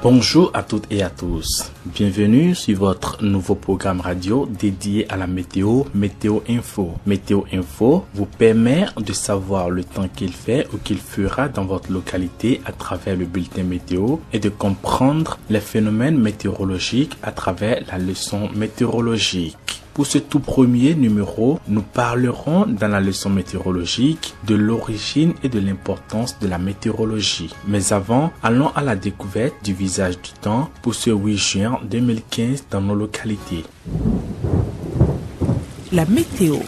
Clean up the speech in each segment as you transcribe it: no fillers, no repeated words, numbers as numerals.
Bonjour à toutes et à tous. Bienvenue sur votre nouveau programme radio dédié à la météo, Météo Info. Météo Info vous permet de savoir le temps qu'il fait ou qu'il fera dans votre localité à travers le bulletin météo et de comprendre les phénomènes météorologiques à travers la leçon météorologique. Pour ce tout premier numéro, nous parlerons dans la leçon météorologique de l'origine et de l'importance de la météorologie. Mais avant, allons à la découverte du visage du temps pour ce 8 juin 2015 dans nos localités. La météo.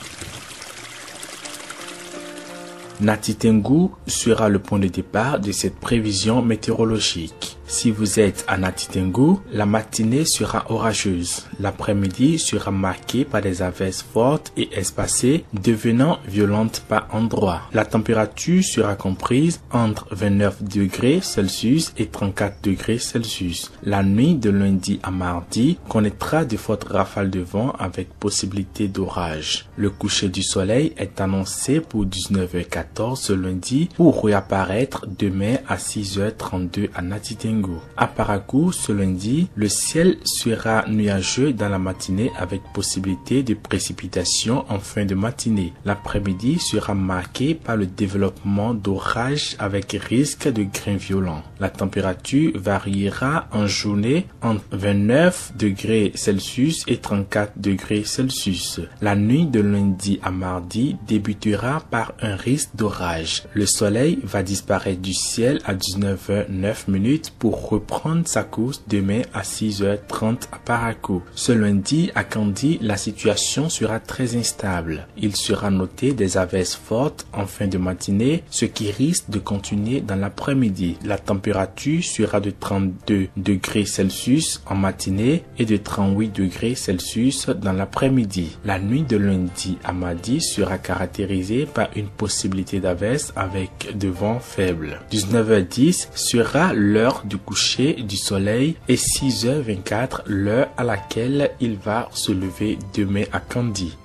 Nati Tengu sera le point de départ de cette prévision météorologique. Si vous êtes à Nati Tengu, la matinée sera orageuse. L'après-midi sera marqué par des averses fortes et espacées, devenant violentes par endroits. La température sera comprise entre 29 degrés Celsius et 34 degrés Celsius. La nuit de lundi à mardi connaîtra de fortes rafales de vent avec possibilité d'orage. Le coucher du soleil est annoncé pour 19h14 ce lundi pour réapparaître demain à 6h32 à Nati Tengu. À Parakou, ce lundi, le ciel sera nuageux dans la matinée avec possibilité de précipitations en fin de matinée. L'après-midi sera marqué par le développement d'orages avec risque de grains violents. La température variera en journée entre 29 degrés Celsius et 34 degrés Celsius. La nuit de lundi à mardi débutera par un risque d'orage. Le soleil va disparaître du ciel à 19h09 pour reprendre sa course demain à 6h30 à Parakou. Ce lundi, à Kandi, la situation sera très instable. Il sera noté des averses fortes en fin de matinée, ce qui risque de continuer dans l'après-midi. La température sera de 32 degrés Celsius en matinée et de 38 degrés Celsius dans l'après-midi. La nuit de lundi à mardi sera caractérisée par une possibilité d'averses avec de vents faibles. 19h10 sera l'heure du coucher du soleil et 6h24 l'heure à laquelle il va se lever demain à Kandi.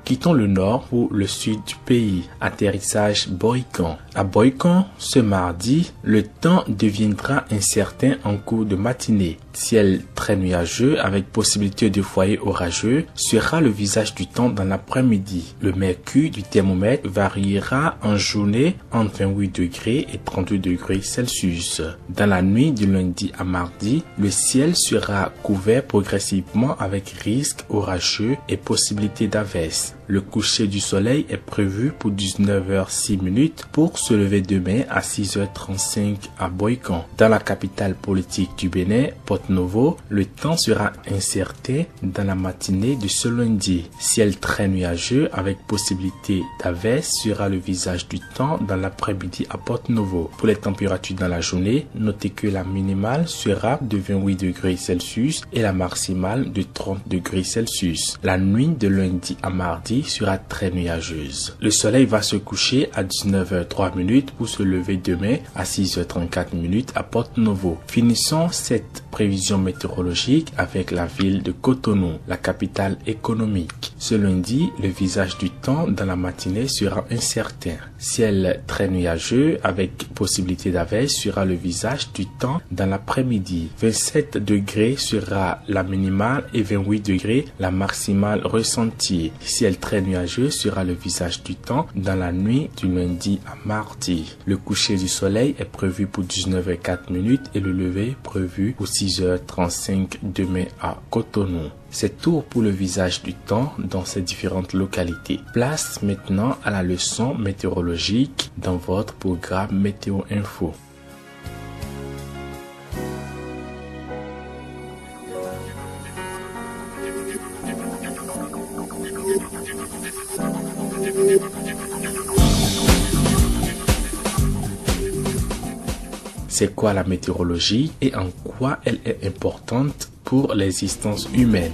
Quittons le nord pour le sud du pays. Atterrissage Boïkan. À Boïkan, ce mardi, le temps deviendra incertain en cours de matinée. Ciel très nuageux avec possibilité de foyers orageux sera le visage du temps dans l'après-midi. Le mercure du thermomètre variera en journée entre 28 degrés et 32 degrés Celsius. Dans la nuit du lundi à mardi, le ciel sera couvert progressivement avec risque orageux et possibilité d'averses. Le coucher du soleil est prévu pour 19h06 pour se lever demain à 6h35 à Boïkan. Dans la capitale politique du Bénin, Porto-Novo, le temps sera incertain dans la matinée de ce lundi. Ciel très nuageux avec possibilité d'averses sera le visage du temps dans l'après-midi à Porto-Novo. Pour les températures dans la journée, notez que la minimale sera de 28 degrés Celsius et la maximale de 30 degrés Celsius. La nuit de lundi à mardi sera très nuageuse. Le soleil va se coucher à 19h03 pour se lever demain à 6h34 à Porto-Novo. Finissons cette prévision météorologique avec la ville de Cotonou, la capitale économique. Ce lundi, le visage du temps dans la matinée sera incertain. Ciel très nuageux avec possibilité d'averses sera le visage du temps dans l'après-midi. 27 degrés sera la minimale et 28 degrés la maximale ressentie. Ciel très nuageux sera le visage du temps dans la nuit du lundi à mardi. Le coucher du soleil est prévu pour 19h04 et le lever prévu pour 6h35 demain à Cotonou. C'est tout pour le visage du temps dans ces différentes localités. Place maintenant à la leçon météorologique dans votre programme Météo Info. C'est quoi la météorologie et en quoi elle est importante pour l'existence humaine?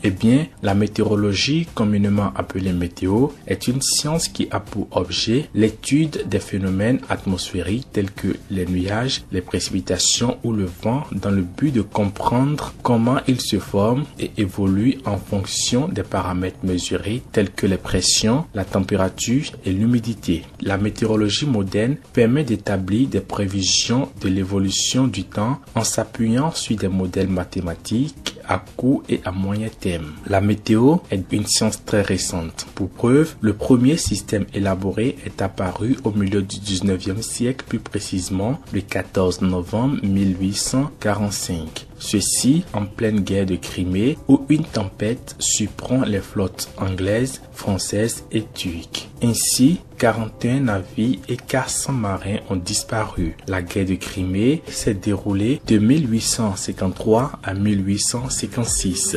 Eh bien, la météorologie, communément appelée météo, est une science qui a pour objet l'étude des phénomènes atmosphériques tels que les nuages, les précipitations ou le vent dans le but de comprendre comment ils se forment et évoluent en fonction des paramètres mesurés tels que les pressions, la température et l'humidité. La météorologie moderne permet d'établir des prévisions de l'évolution du temps en s'appuyant sur des modèles mathématiques à court et à moyen terme. La météo est une science très récente. Pour preuve, le premier système élaboré est apparu au milieu du 19e siècle, plus précisément le 14 novembre 1845. Ceci en pleine guerre de Crimée où une tempête surprend les flottes anglaises, françaises et turques. Ainsi, 41 navires et 400 marins ont disparu. La guerre de Crimée s'est déroulée de 1853 à 1856.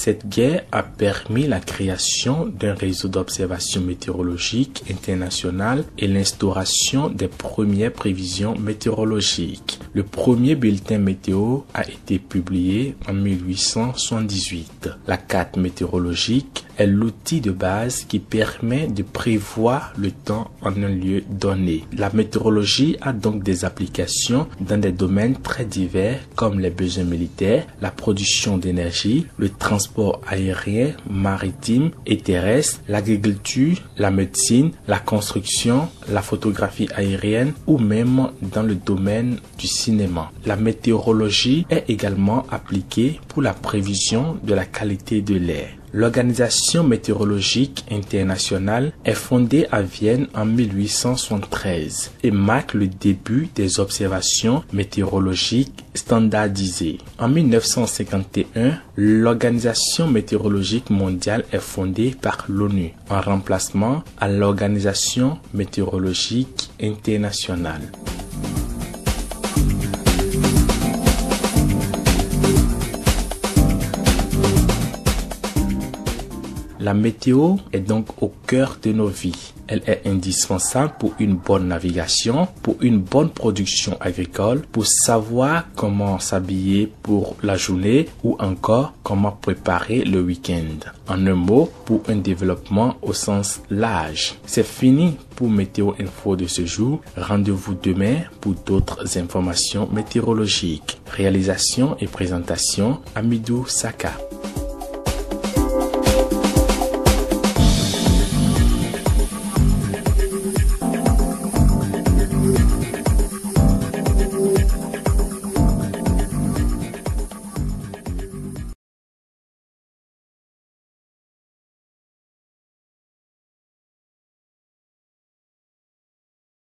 Cette guerre a permis la création d'un réseau d'observation météorologique international et l'instauration des premières prévisions météorologiques. Le premier bulletin météo a été publié en 1878. La carte météorologique est l'outil de base qui permet de prévoir le temps en un lieu donné. La météorologie a donc des applications dans des domaines très divers comme les besoins militaires, la production d'énergie, le transport aérien, maritime et terrestre, l'agriculture, la médecine, la construction, la photographie aérienne ou même dans le domaine du cinéma. La météorologie est également appliquée pour la prévision de la qualité de l'air. L'Organisation météorologique internationale est fondée à Vienne en 1873 et marque le début des observations météorologiques standardisées. En 1951, l'Organisation météorologique mondiale est fondée par l'ONU en remplacement à l'Organisation météorologique internationale. La météo est donc au cœur de nos vies. Elle est indispensable pour une bonne navigation, pour une bonne production agricole, pour savoir comment s'habiller pour la journée ou encore comment préparer le week-end. En un mot, pour un développement au sens large. C'est fini pour Météo Info de ce jour. Rendez-vous demain pour d'autres informations météorologiques. Réalisation et présentation, Amidou Saka.